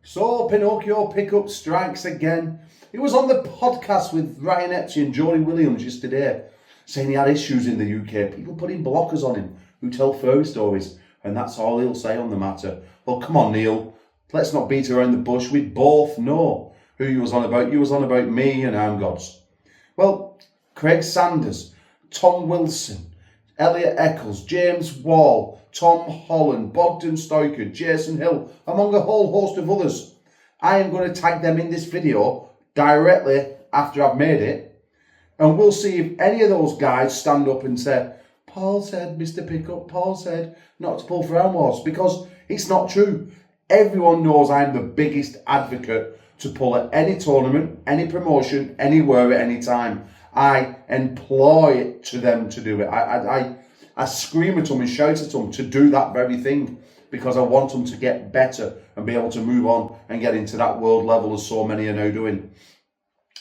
So Pinocchio pickup strikes again. He was on the podcast with Ryan Epstein and Jody Williams yesterday, saying he had issues in the UK. People putting blockers on him who tell furry stories, and that's all he'll say on the matter. Well, come on, Neil. Let's not beat around the bush. We both know who you was on about. You was on about me and I'm God's. Well, Craig Sanders, Tom Wilson, Elliot Eccles, James Wall, Tom Holland, Bogdan Stoiker, Jason Hill, among a whole host of others. I am going to tag them in this video directly after I've made it, and we'll see if any of those guys stand up and say, Paul said, Mr. Pickup, Paul said not to pull for Ahhh WATCH, because it's not true. Everyone knows I'm the biggest advocate to pull at any tournament, any promotion, anywhere, at any time. I employ to them to do it. I scream at them and shout at them to do that very thing, because I want them to get better and be able to move on and get into that world level as so many are now doing.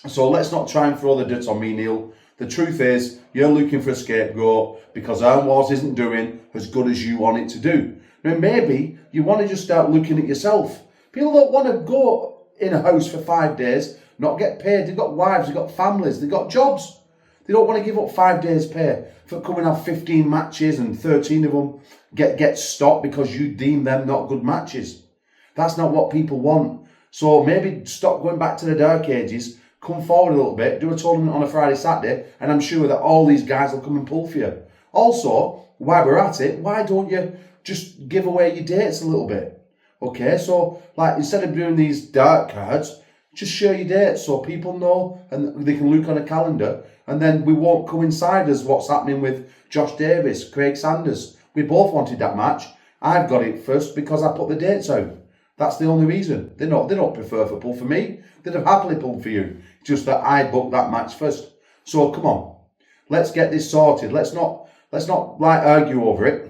So let's not try and throw the dirt on me, Neil. The truth is, you're looking for a scapegoat because Ahhh WATCH isn't doing as good as you want it to do. Now maybe you want to just start looking at yourself. People don't want to go in a house for 5 days, not get paid. They've got wives, they've got families, they've got jobs. They don't want to give up 5 days pay for coming and have 15 matches and 13 of them get stopped because you deem them not good matches. That's not what people want. So maybe stop going back to the dark ages, come forward a little bit, do a tournament on a Friday, Saturday, and I'm sure that all these guys will come and pull for you. Also, while we're at it, why don't you just give away your dates a little bit? Okay, so like instead of doing these dark cards, just share your dates so people know and they can look on a calendar, and then we won't coincide as what's happening with Josh Davis, Craig Sanders. We both wanted that match. I've got it first because I put the dates out. That's the only reason. They don't prefer for pull for me. They'd have happily pulled for you. Just that I booked that match first. So come on, let's get this sorted. Let's not like argue over it.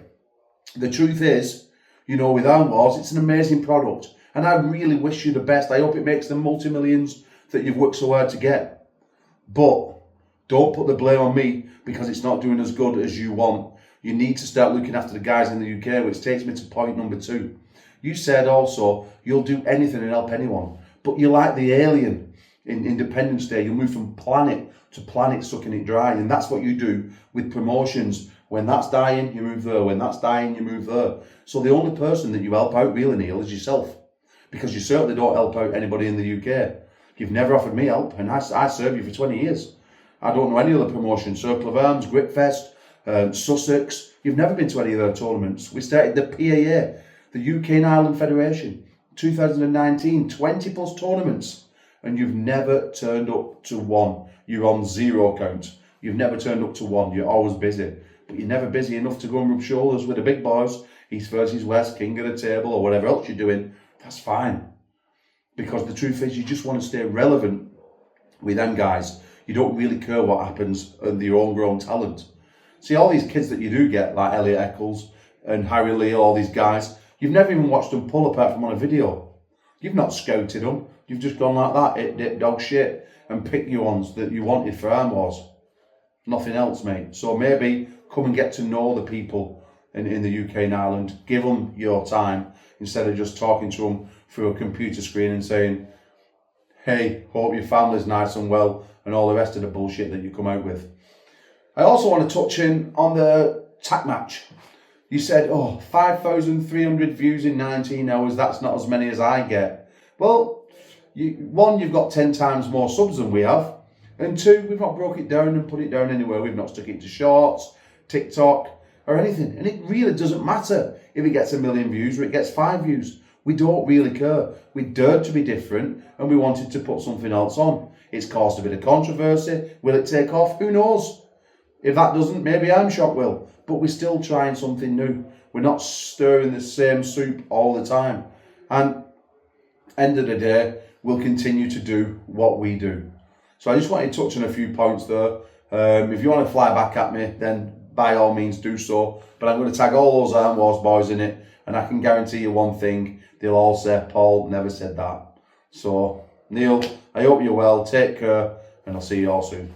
The truth is, you know, with Ahhh WATCH, it's an amazing product, and I really wish you the best. I hope it makes the multi-millions that you've worked so hard to get. But don't put the blame on me because it's not doing as good as you want. You need to start looking after the guys in the UK, which takes me to point number 2. You said also you'll do anything and help anyone, but you're like the alien in Independence Day. You move from planet to planet sucking it dry, and that's what you do with promotions. When that's dying, you move there. When that's dying, you move there. So the only person that you help out really, Neil, is yourself, because you certainly don't help out anybody in the UK. You've never offered me help, and I served you for 20 years. I don't know any other promotions, Circle of Arms, Gripfest, Sussex. You've never been to any of their tournaments. We started the PAA, the UK and Ireland Federation, 2019, 20 plus tournaments, and you've never turned up to one. You're on 0 count. You've never turned up to one. You're always busy, but you're never busy enough to go and rub shoulders with the big boys, East versus West, king of the table, or whatever else you're doing. That's fine, because the truth is you just want to stay relevant with them guys. You don't really care what happens in your own grown talent. See, all these kids that you do get, like Elliot Eccles and Harry Lee, all these guys, you've never even watched them pull apart from on a video. You've not scouted them. You've just gone like that, it dog shit, and picked your ones that you wanted for Ahhh WATCH. Nothing else, mate. So maybe come and get to know the people in the UK and Ireland. Give them your time instead of just talking to them through a computer screen and saying, hey, hope your family's nice and well, and all the rest of the bullshit that you come out with. I also want to touch in on the tack match. You said, 5,300 views in 19 hours, that's not as many as I get. Well, one, you've got 10 times more subs than we have, and 2, we've not broke it down and put it down anywhere. We've not stuck it to shorts, TikTok, or anything. And it really doesn't matter if it gets 1 million views or it gets 5 views. We don't really care. We dared to be different, and we wanted to put something else on. It's caused a bit of controversy. Will it take off? Who knows? If that doesn't, maybe I'm shocked will. But we're still trying something new. We're not stirring the same soup all the time. And end of the day, we'll continue to do what we do. So I just wanted to touch on a few points there. If you want to fly back at me, then by all means do so. But I'm going to tag all those Ahhh WATCH boys in it, and I can guarantee you one thing, they'll all say, Paul never said that. So, Neil, I hope you're well, take care, and I'll see you all soon.